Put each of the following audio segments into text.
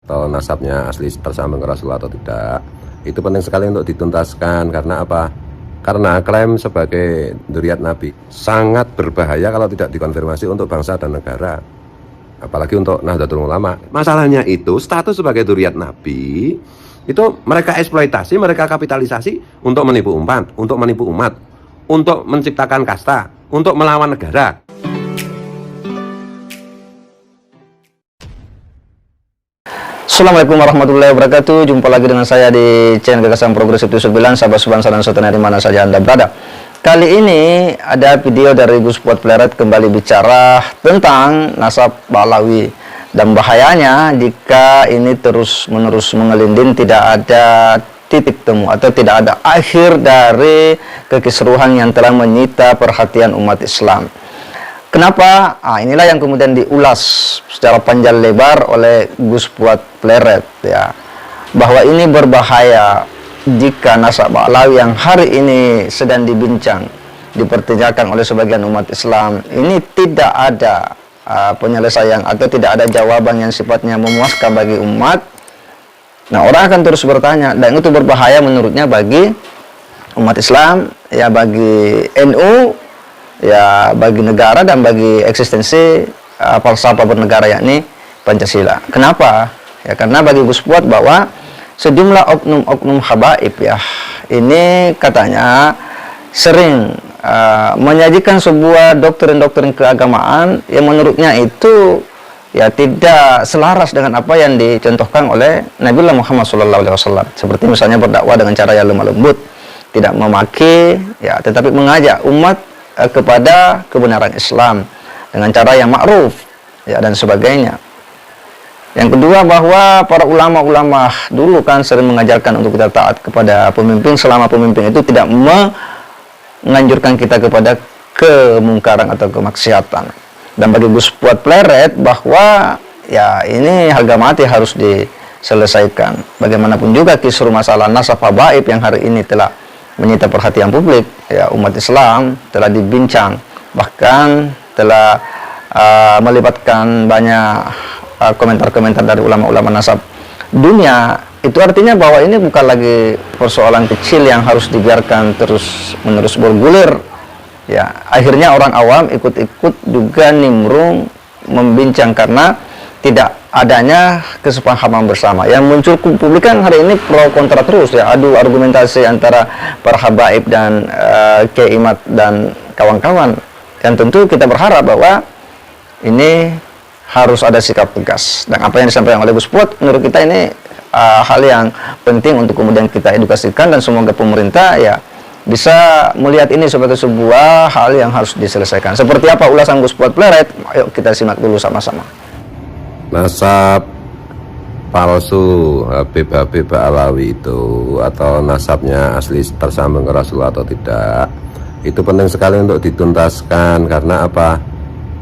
atau nasabnya asli tersambung ke Rasulullah atau tidak, itu penting sekali untuk dituntaskan. Karena apa? Karena klaim sebagai dzurriyyat Nabi sangat berbahaya kalau tidak dikonfirmasi untuk bangsa dan negara, apalagi untuk Nahdlatul Ulama. Masalahnya itu status sebagai dzurriyyat Nabi itu mereka eksploitasi, mereka kapitalisasi untuk menipu umat, untuk menciptakan kasta, untuk melawan negara. Assalamualaikum warahmatullahi wabarakatuh. Jumpa lagi dengan saya di channel Gagasan Progresif 79, sahabat subhansa dan sultan di mana saja Anda berada. Kali ini ada video dari Gus Fuad Pleret kembali bicara tentang nasab Ba'alawi dan bahayanya jika ini terus-menerus mengelinding, tidak ada titik temu atau tidak ada akhir dari kekisruhan yang telah menyita perhatian umat Islam. Kenapa? Inilah yang kemudian diulas secara panjang lebar oleh Gus Fuad Pleret, ya, bahwa ini berbahaya jika nasab Ba'alawi yang hari ini sedang dibincang, dipertanyakan oleh sebagian umat Islam, ini tidak ada penyelesaian atau tidak ada jawaban yang sifatnya memuaskan bagi umat. Nah, orang akan terus bertanya, dan itu berbahaya menurutnya bagi umat Islam, ya, bagi NU, ya, bagi negara dan bagi eksistensi falsafah bernegara, yakni Pancasila. Kenapa? Ya, karena bagi Gus Fuad bahwa sejumlah oknum-oknum habaib, ya, ini katanya sering menyajikan sebuah doktrin-doktrin keagamaan yang menurutnya itu ya tidak selaras dengan apa yang dicontohkan oleh Nabiullah Muhammad SAW. Seperti misalnya berdakwah dengan cara yang lemah lembut, tidak memaki, ya, tetapi mengajak umat kepada kebenaran Islam dengan cara yang ma'ruf, ya, dan sebagainya. Yang kedua, bahwa para ulama-ulama dulu kan sering mengajarkan untuk kita taat kepada pemimpin selama pemimpin itu tidak menganjurkan kita kepada kemungkaran atau kemaksiatan. Dan bagi Gus Fuad Pleret bahwa ya ini harga mati harus diselesaikan. Bagaimanapun juga kisruh masalah nasab habaib yang hari ini telah menyita perhatian publik, ya, umat Islam telah dibincang, bahkan telah melibatkan banyak komentar-komentar dari ulama-ulama nasab dunia. Itu artinya bahwa ini bukan lagi persoalan kecil yang harus dibiarkan terus-menerus bergulir, ya. Akhirnya orang awam ikut-ikut juga nimbrung membincang karena tidak adanya kesepahaman bersama. Yang muncul publik kan hari ini pro kontra terus, ya, adu argumentasi antara para habaib dan Kiai Imad dan kawan-kawan. Dan tentu kita berharap bahwa ini harus ada sikap tegas. Dan apa yang disampaikan oleh Gus Fuad menurut kita ini hal yang penting untuk kemudian kita edukasikan, dan semoga pemerintah ya bisa melihat ini sebagai sebuah hal yang harus diselesaikan. Seperti apa ulasan Gus Fuad Pleret? Ayo kita simak dulu sama-sama. Nasab palsu Habib Ba'alawi itu atau nasabnya asli tersambung ke Rasulullah atau tidak, itu penting sekali untuk dituntaskan. Karena apa?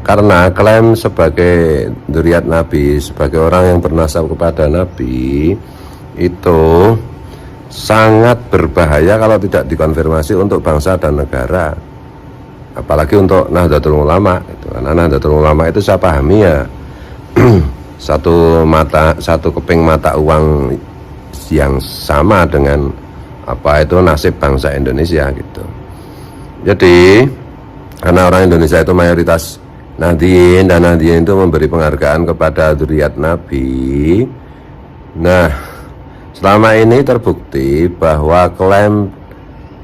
Karena klaim sebagai dzurriyyat Nabi, sebagai orang yang bernasab kepada Nabi, itu sangat berbahaya kalau tidak dikonfirmasi untuk bangsa dan negara, apalagi untuk Nahdlatul Ulama. Karena Nahdlatul Ulama itu saya pahami ya satu keping mata uang yang sama dengan apa itu nasib bangsa Indonesia gitu. Jadi karena orang Indonesia itu mayoritas Nahdien, dan Nahdien itu memberi penghargaan kepada dzurriyyat Nabi. Nah, selama ini terbukti bahwa klaim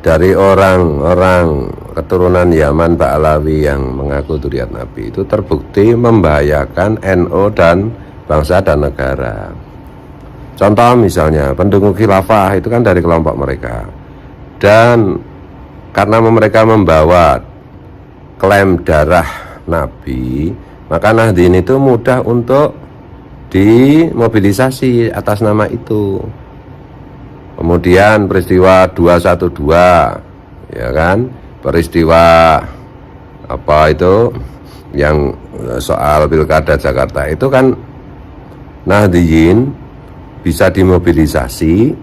dari orang-orang keturunan Yaman Ba'alawi yang mengaku dzurriyyat Nabi itu terbukti membahayakan NU dan bangsa dan negara. Contoh misalnya pendukung khilafah itu kan dari kelompok mereka, dan karena mereka membawa klaim darah Nabi, maka Nahdien itu mudah untuk dimobilisasi atas nama itu. Kemudian peristiwa 212, ya kan, peristiwa apa itu yang soal pilkada Jakarta itu kan Nahdien bisa dimobilisasi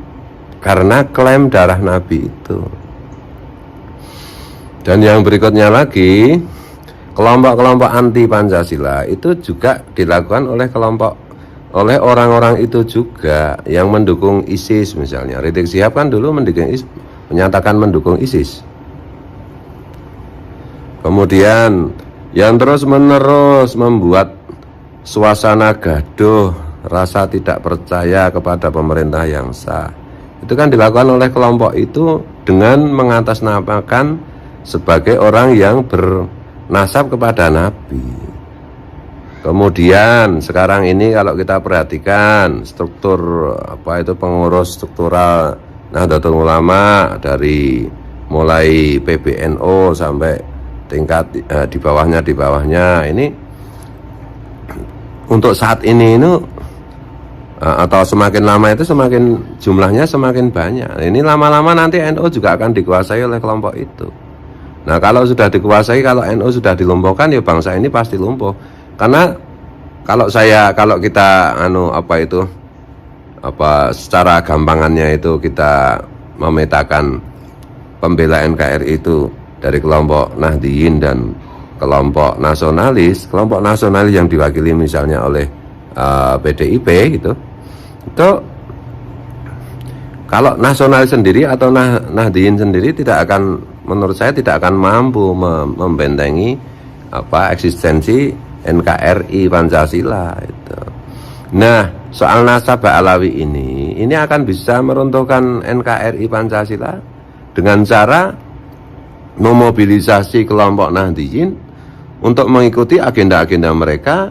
karena klaim darah Nabi itu. Dan yang berikutnya lagi, kelompok-kelompok anti Pancasila itu juga dilakukan oleh kelompok oleh orang-orang itu juga yang mendukung ISIS misalnya. Rizik Syihab kan dulu menyatakan mendukung ISIS. Kemudian yang terus-menerus membuat suasana gaduh, rasa tidak percaya kepada pemerintah yang sah, itu kan dilakukan oleh kelompok itu dengan mengatasnamakan sebagai orang yang bernasab kepada Nabi. Kemudian sekarang ini kalau kita perhatikan struktur pengurus struktural Nahdlatul Ulama, dari mulai PBNU sampai tingkat di bawahnya ini, untuk saat ini atau semakin lama itu semakin jumlahnya semakin banyak. Ini lama-lama nanti NU juga akan dikuasai oleh kelompok itu. Nah, kalau sudah dikuasai, kalau NU sudah dilumpuhkan, ya bangsa ini pasti lumpuh. Karena kalau kita secara gampangannya itu kita memetakan pembela NKRI itu dari kelompok Nahdliyin dan kelompok nasionalis yang diwakili misalnya oleh PDIP gitu. Itu kalau nasionalis sendiri atau Nahdliyin sendiri menurut saya tidak akan mampu membentengi eksistensi NKRI Pancasila itu. Nah, soal nasab Ba'alawi ini akan bisa meruntuhkan NKRI Pancasila dengan cara memobilisasi kelompok Nahdliyin untuk mengikuti agenda-agenda mereka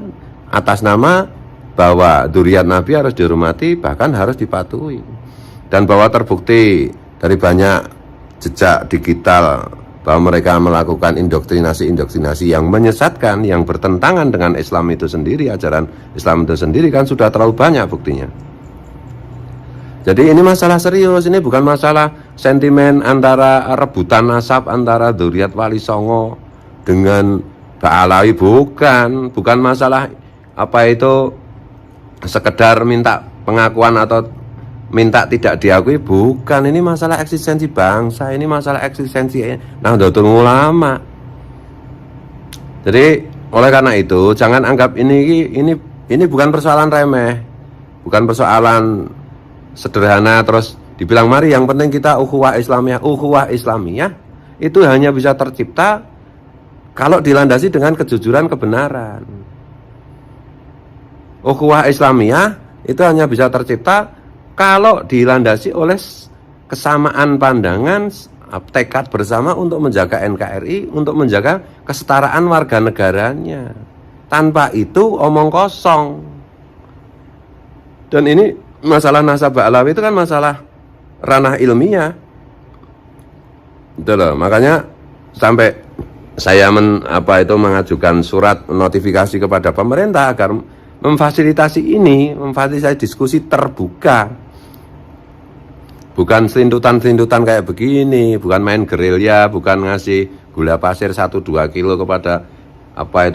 atas nama bahwa dzurriyyat Nabi harus dihormati, bahkan harus dipatuhi, dan bahwa terbukti dari banyak jejak digital bahwa mereka melakukan indoktrinasi yang menyesatkan, yang bertentangan dengan Islam itu sendiri, ajaran Islam itu sendiri, kan sudah terlalu banyak buktinya. Jadi ini masalah serius, ini bukan masalah sentimen antara rebutan nasab antara dzurriyyat Wali Songo dengan Ba'alawi, bukan masalah sekedar minta pengakuan atau minta tidak diakui, bukan. Ini masalah eksistensi bangsa, ini masalah eksistensi Nahdlatul Ulama. Jadi oleh karena itu jangan anggap ini bukan persoalan remeh, bukan persoalan sederhana terus dibilang mari yang penting kita ukhuwah Islamiyah. Ukhuwah Islamiyah itu hanya bisa tercipta kalau dilandasi dengan kejujuran, kebenaran. Ukhuwah Islamiyah itu hanya bisa tercipta kalau dilandasi oleh kesamaan pandangan, tekad bersama untuk menjaga NKRI, untuk menjaga kesetaraan warga negaranya. Tanpa itu omong kosong. Dan ini masalah nasab Ba'alawi itu kan masalah ranah ilmiah. Itu loh, makanya sampai saya mengajukan surat notifikasi kepada pemerintah agar memfasilitasi diskusi terbuka. Bukan selintutan-selintutan kayak begini, bukan main gerilya, bukan ngasih gula pasir 1-2 kilo kepada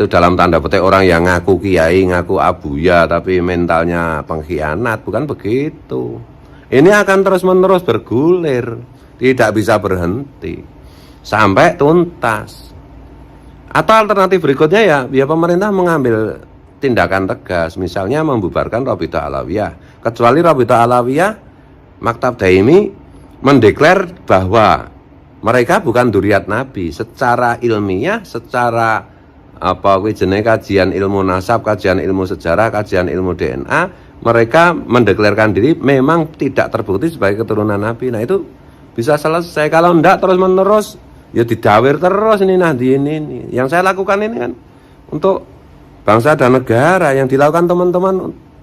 dalam tanda petik orang yang ngaku kiai, ngaku abuya tapi mentalnya pengkhianat, bukan begitu. Ini akan terus-menerus bergulir, tidak bisa berhenti sampai tuntas. Atau alternatif berikutnya ya pemerintah mengambil tindakan tegas, misalnya membubarkan Rabithah Alawiyah. Kecuali Rabithah Alawiyah, Maktab Daimi mendeklar bahwa mereka bukan dzurriyyat Nabi secara ilmiah, secara kajian ilmu nasab, kajian ilmu sejarah, kajian ilmu DNA, mereka mendeklarkan diri memang tidak terbukti sebagai keturunan Nabi. Nah itu bisa selesai. Kalau enggak terus-menerus ya didawir terus ini Nahdliyin ini. Yang saya lakukan ini kan untuk bangsa dan negara. Yang dilakukan teman-teman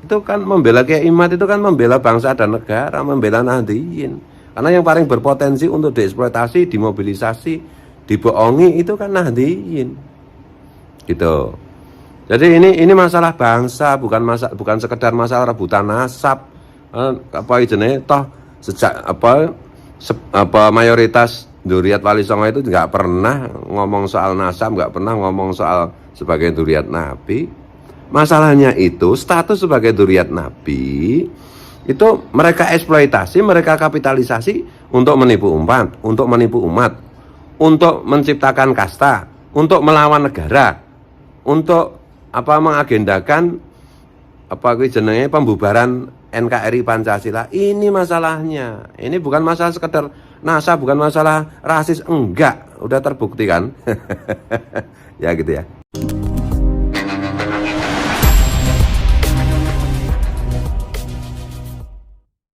itu kan membela Kiai Imad, itu kan membela bangsa dan negara, membela Nahdliyin. Karena yang paling berpotensi untuk dieksploitasi, dimobilisasi, dibohongi itu kan Nahdliyin. Gitu. Jadi ini masalah bangsa, bukan sekedar masalah rebutan nasab. Mayoritas dzurriyyat Wali Songo itu nggak pernah ngomong soal nasab, nggak pernah ngomong soal sebagai dzurriyyat Nabi. Masalahnya itu status sebagai dzurriyyat Nabi itu mereka eksploitasi, mereka kapitalisasi untuk menipu umat, untuk menciptakan kasta, untuk melawan negara, untuk mengagendakan apa kuwi jenenge pembubaran NKRI Pancasila. Ini masalahnya. Ini bukan masalah sekedar NASA, bukan masalah rasis, enggak. Udah terbukti kan? Ya gitu ya.